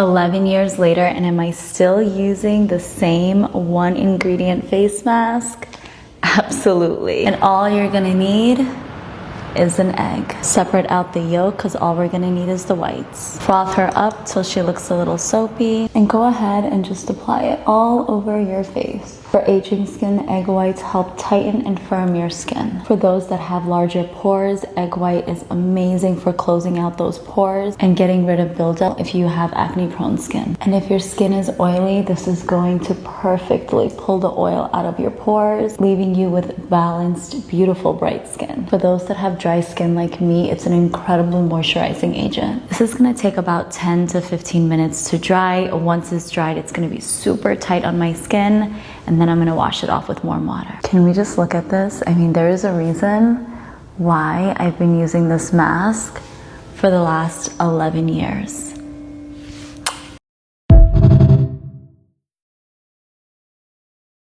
11 years later, and am I still using the same one ingredient face mask? Absolutely. And all you're gonna need is an egg. Separate out the yolk because all we're gonna need is the whites. Froth her up till she looks a little soapy, and go ahead and just apply it all over your face. For aging skin, egg whites help tighten and firm your skin. For those that have larger pores, egg white is amazing for closing out those pores and getting rid of buildup if you have acne prone skin. And if your skin is oily, this is going to perfectly pull the oil out of your pores, leaving you with balanced, beautiful, bright skin. For those that have dry skin like me, it's an incredible moisturizing agent. This is gonna take about 10 to 15 minutes to dry. Once it's dried, it's gonna be super tight on my skin, and then I'm gonna wash it off with warm water. Can we just look at this? I mean, there is a reason why I've been using this mask for the last 11 years.